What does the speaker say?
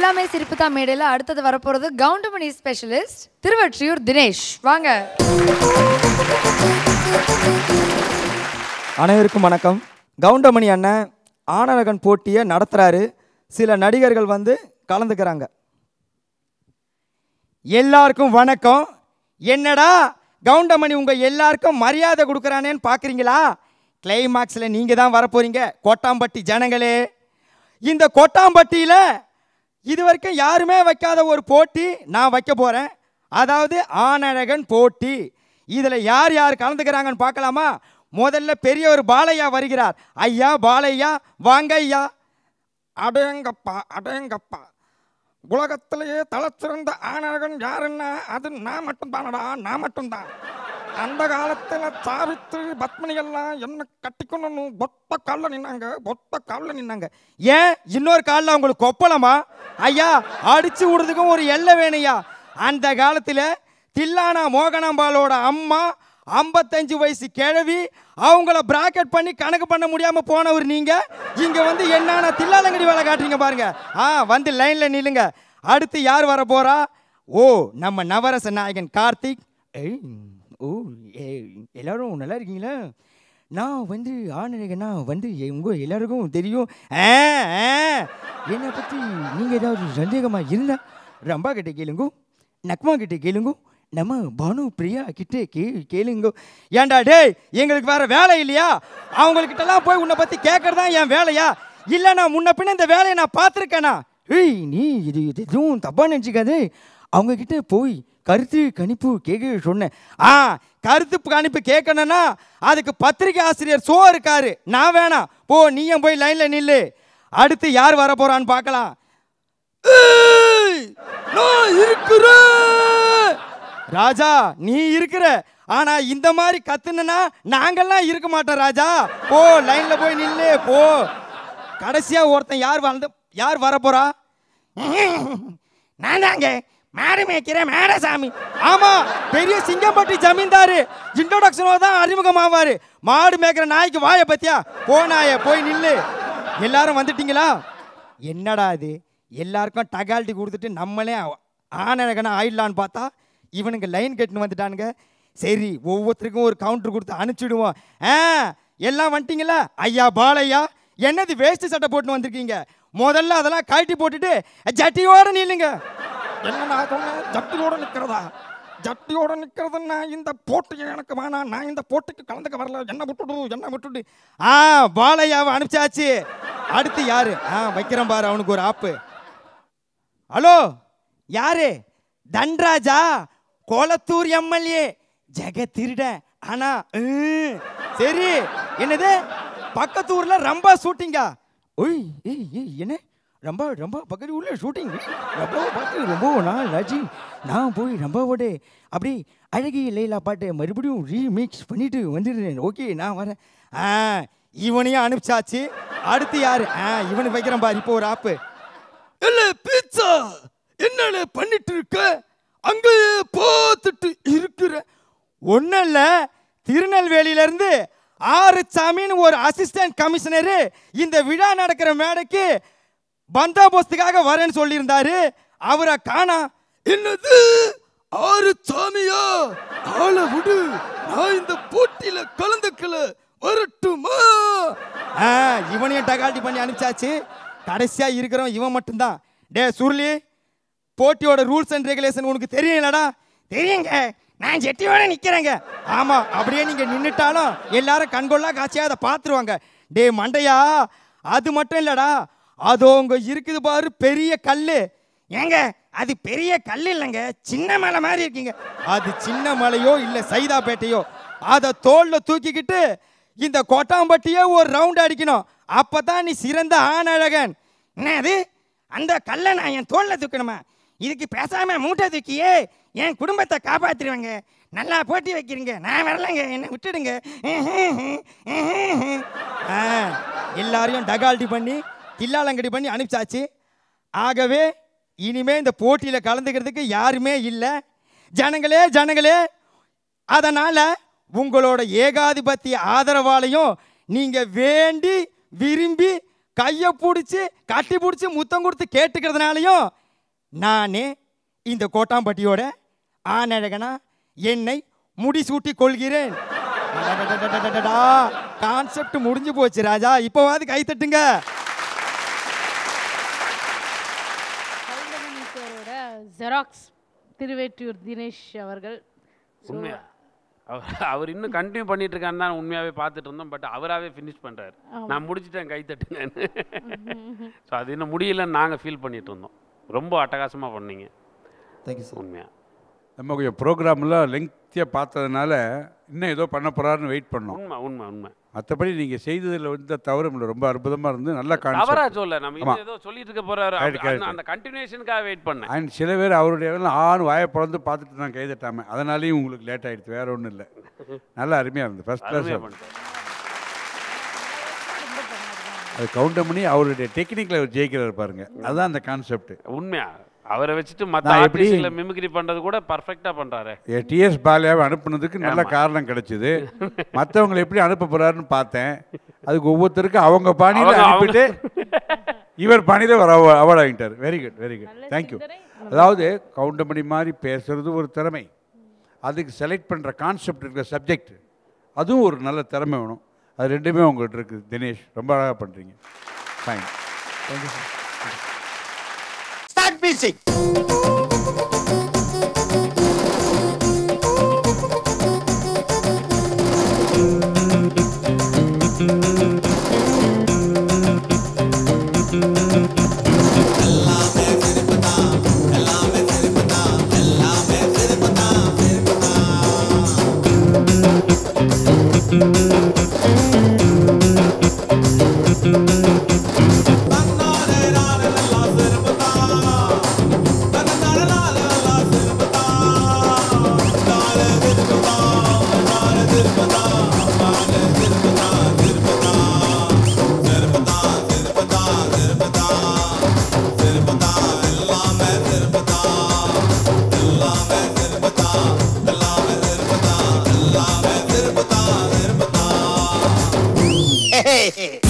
எல்லாமே சிரிப்பு தான் மேடையில் அடுத்தது வரப்போறது கவுண்டமணி ஸ்பெஷலிஸ்ட் திருவொற்றியூர் தினேஷ். வாங்க. அனைவருக்கும் வணக்கம். கவுண்டமணி அண்ணன் ஆனழகன் போட்டியை நடத்துறாரு. சில நடிகர்கள் வந்து கலந்துக்கிறாங்க. எல்லாருக்கும் வணக்கம். என்னடா கவுண்டமணி உங்க எல்லாருக்கும் மரியாதை கொடுக்குறானேன்னு பார்க்குறீங்களா? கிளைமாக்ஸில் நீங்கள் தான் வரப்போறீங்க கோட்டாம்பட்டி ஜனங்களே. இந்த கோட்டாம்பட்டியில் இது வரைக்கும் யாருமே வைக்காத ஒரு போட்டி நான் வைக்க போகிறேன். அதாவது ஆனழகன் போட்டி. இதில் யார் யார் கலந்துக்கிறாங்கன்னு பார்க்கலாமா? முதல்ல பெரியவர் பாலையா வருகிறார். ஐயா பாலையா வாங்க ஐயா. அடேங்கப்பா அடேங்கப்பா, உலகத்திலேயே தலைச்சிறந்த ஆனழகன் யாருன்னா அது நான் மட்டும்தானடா, நான் மட்டும்தான். அந்த காலத்தில் சாவித்திரி பத்மினி எல்லாம் என்ன கட்டிக்கணும்னு பொத்த காலில் நின்னாங்க, பொத்த காலில் நின்னாங்க. ஏன் இன்னொரு காலில் அவங்களுக்கு கொப்பளமா? ஐயா அடிச்சு விடுறதுக்கும் ஒரு எல்லை வேணையா. அந்த காலத்தில் தில்லானா மோகனாம்பாலோட அம்மா 55 வயசு கிழவி, அவங்கள பிராக்கெட் பண்ணி கணக்கு பண்ண முடியாமல் போனவர் நீங்கள் இங்கே வந்து என்னன்னா தில்லாலங்கடி வேலை காட்டுறீங்க பாருங்க. வந்து லைனில் நில்லுங்க. அடுத்து யார் வர போகிறா? ஓ நம்ம நவரச நாயகன் கார்த்திக். எல்லாரும் நல்லா இருக்கீங்களா? நான் வந்து ஆனழகனா வந்து உங்கள் எல்லாருக்கும் தெரியும். என்னை பற்றி நீங்கள் ஏதாவது சந்தேகமாக இருந்தால் ரம்பா கிட்டே கேளுங்க, நக்மா கிட்டே கேளுங்க, நம்ம பானு பிரியா கிட்டே கேளுங்க. ஏண்டா டேய், எங்களுக்கு வேற வேலை இல்லையா? அவங்கக்கிட்டலாம் போய் உன்னை பற்றி கேட்கறது தான் என் வேலையா? இல்லை நான் முன்ன பின்ன இந்த வேலையை நான் பார்த்துருக்கேனா? நீ இது எதுவும் தப்பாக நினச்சிக்காது. அவங்கக்கிட்ட போய் கருத்து கணிப்பு கேட்க சொன்னேன். கருத்து கணிப்பு கேட்கணும்னா அதுக்கு பத்திரிகை ஆசிரியர் சோ இருக்காரு, நான் வேணாம். போ நீயும் போய் லைனில் நில்லு. அடுத்து யார் வர போறான்னு பார்க்கலாம். நான் இருக்கிறேன் ராஜா, நீ இருக்கிற. ஆனா இந்த மாதிரி கத்துனா நாங்கெல்லாம் இருக்க மாட்டோம் ராஜா. போ லைன்ல போய் நில்லு போ. கடைசியா ஒருத்தன் யார் வர போறா? நான் தாங்க மாடு மேய்க்கிறேன் மேடசாமி. ஆமா, பெரிய சிங்கம்பட்டி ஜமீன்தாரு இன்ட்ரோடக்ஷனோட தான் அறிமுகமாவாரு. மாடு மேய்க்கிற நாய்க்கு வாய பத்தியா? போ நாய போய் நில்லு. எல்லாரும் வந்துட்டீங்களா? என்னடா இது, எல்லாருக்கும் டகால்ட்டி கொடுத்துட்டு நம்மளே ஆனழகனா ஆயிடலான்னு பார்த்தா இவனுங்க லைன் கட்டுன்னு வந்துட்டானுங்க. சரி, ஒவ்வொருத்தருக்கும் ஒரு கவுண்டர் கொடுத்து அனுப்பிச்சிடுவோம். எல்லாம் வந்துட்டீங்களா? ஐயா பாலையா, என்னது வேஸ்ட் சட்டை போட்டு வந்திருக்கீங்க? முதல்ல அதெல்லாம் கழட்டி போட்டுட்டு ஜட்டியோட நில்லுங்க. என்ன நான் சொன்னேன், ஜட்டியோட நிற்கிறதா? ஜட்டியோட நிற்கிறதுன்னா இந்த போட்டியை எனக்கு வேணாம், நான் இந்த போட்டிக்கு கலந்துக்க வரல, என்ன விட்டுடு. பாலையாவை அனுப்பிச்சாச்சு. அடுத்து யாரு? வைக்கிறேன் பாரு அவனுக்கு ஒரு ஆப்பு. ஹலோ யாரு? தன்ராஜா, கோலத்தூர் எம்எல்ஏ, ஜெக திருட. ஆனா சரி, என்னது பக்கத்தூர்ல ரொம்ப ஷூட்டிங்கா? ஒய் என்ன ரொம்ப ரொம்ப பக்கத்து ஊர்ல ஷூட்டிங்? ரொம்ப பார்த்து ரொம்ப நாள் ஆச்சு. நான் போய் ரொம்பவோட அப்படி அழகிய லைலா பாட்டை மறுபடியும் ரீமிக்ஸ் பண்ணிட்டு வந்துடுறேன். ஓகே நான் வரேன். இவனையும் அனுப்பிச்சாச்சு. அடுத்து யாரு? இவனு வைக்கிறேன் பாரு இப்போ ஒரு ஆப்பு. இல்ல பீட்சா என்ன பண்ணிட்டு இருக்க? அங்கேயே பார்த்துட்டு இருக்கிற. ஒன்னும் இல்ல, திருநெல்வேலியிலிருந்து ஆறுசாமின்னு ஒரு அசிஸ்டன்ட் கமிஷனரு இந்த விழா நடக்கிற மேடைக்கு பந்தாபோஸ்துக்காக வரேன்னு சொல்லியிருந்தாரு. அவரை காணா. என்னது ஆறுசாமியா? ஆளை விடு, நான் இந்த போட்டியில கலந்துக்கல, வரட்டுமா? இவனையும் டகால்ட்டி பண்ணி அனுப்பிச்சாச்சு. கடைசியா இருக்கிறோம் இவன் மட்டும்தான். டே சுருளி, போட்டியோட ரூல்ஸ் அண்ட் ரெகுலேஷன் உனக்கு தெரியலடா? தெரியுங்க, நான் ஜட்டியோட நிற்கிறேங்க. ஆமா, அப்படியே நீங்க நின்றுட்டாலும் எல்லாரும் கண்கொள்ளா காட்சியா அதை பார்த்துருவாங்க. டே மண்டையா, அது மட்டும் இல்லடா, அதோ உங்க இருக்குது பாரு பெரிய கல்லு. ஏங்க அது பெரிய கல் இல்லைங்க, சின்ன மலை மாதிரி இருக்கீங்க. அது சின்ன மலையோ இல்லை சைதாப்பேட்டையோ, அதை தோல்ல தூக்கிக்கிட்டு இந்த கோட்டாம்பட்டியே ஒரு ரவுண்ட் அடிக்கணும். அப்பதான் நீ சிறந்த ஆனழகன். என்ன அது? அந்த கல்லை நான் என் தோல்ல தூக்கணுமா? இதுக்கு பேசாம மூட்டை தூக்கியே என் குடும்பத்தை காப்பாற்றிடுவேங்க. நல்லா போட்டி வைக்கிறீங்க, நான் வரலங்க, என்னை விட்டுடுங்க. எல்லாரையும் டகால்ட்டி பண்ணி தில்லாலங்கடி பண்ணி அனுப்பிச்சாச்சு. ஆகவே இனிமே இந்த போட்டியில் கலந்துக்கிறதுக்கு யாருமே இல்லை. ஜனங்களே, அதனால உங்களோட ஏகாதிபத்திய ஆதரவாலையும் நீங்க வேண்டி விரும்பி கையை பிடிச்சி கட்டி பிடிச்சி முத்தம் கொடுத்து கேட்டுக்கிறதுனாலையும் நானே இந்த கோட்டாம்பட்டியோட ஆனழகனா என்னை முடிசூட்டி கொள்கிறேன். கான்செப்ட் முடிஞ்சு போச்சு ராஜா. இப்போவாது கை தட்டுங்க. ஜெராக்ஸ் திருவெற்றியூர் தினேஷ் அவர்கள். உண்மையா அவர் இன்னும் கண்டினியூ பண்ணிட்டு இருக்கான்னு தான் உண்மையாகவே பார்த்துட்டு இருந்தோம். பட் அவராகவே ஃபினிஷ் பண்ணுறாரு. நான் முடிச்சுட்டேன் கை தட்டுங்கன்னு. ஸோ அது இன்னும் முடியலன்னு நாங்கள் ஃபீல் பண்ணிட்டு இருந்தோம். ரொம்ப அட்டகாசமாக பண்ணீங்க. Thank you sir. உண்மையாக நம்ம கொஞ்சம் ப்ரோக்ராம்லாம் லெங்க்த்தியாக பார்த்ததுனால இன்னும் ஏதோ பண்ண போகிறாருன்னு வெயிட் பண்ணோம். உண்மை உண்மை உண்மை. மற்றபடி நீங்கள் செய்ததில் வந்து தவறும் இல்லை, ரொம்ப அற்புதமாக இருந்து நல்ல தவறா கான்செப்ட். சொல்ல நம்ம இன்னும் ஏதோ சொல்லிட்டு இருக்க போறாரு. அந்த கண்டினியூஷனுக்காக வெயிட் பண்ணேன். அண்ட் சில பேர் அவருடைய வாயை பிறந்து பார்த்துட்டு நான் கைதட்டாமல் அதனாலேயும் உங்களுக்கு லேட் ஆகிடுச்சு. வேறு ஒன்றும் இல்லை, நல்லா அருமையாக இருந்தது. First class. அது கவுண்டர் பண்ணி அவருடைய டெக்னிக்கில் அவர் ஜெயிக்கிறார் பாருங்க. அதுதான் அந்த கான்செப்ட். உண்மையா அவரை வச்சுட்டு மற்ற ஆர்டிஸ்ட்ல மிமிக்ரி பண்றது கூட பர்ஃபெக்ட்டா பண்றாரு. டிஎஸ் பாலியாவை அனுப்புனதுக்கு நல்ல காரணம் கிடைச்சிது. மற்றவங்களை எப்படி அனுப்ப போறாருன்னு பார்த்தேன். அதுக்கு ஒவ்வொருத்தருக்கும் அவங்க பாணியில் அனுப்பிட்டு இவர் பாணியில் ஒரு அவார்டு வாங்கிட்டார். Very good, very good, thank you. அதாவது கவுண்டமணி மாதிரி பேசுறது ஒரு திறமை, அதுக்கு செலக்ட் பண்ணுற கான்செப்ட் இருக்கிற சப்ஜெக்ட் அதுவும் ஒரு நல்ல திறமை வேணும். அது ரெண்டுமே உங்கள்கிட்ட இருக்குது. தினேஷ் ரொம்ப அழகாக பண்ணுறீங்க. Fine, thank you sir. Start music. Hey, hey, hey.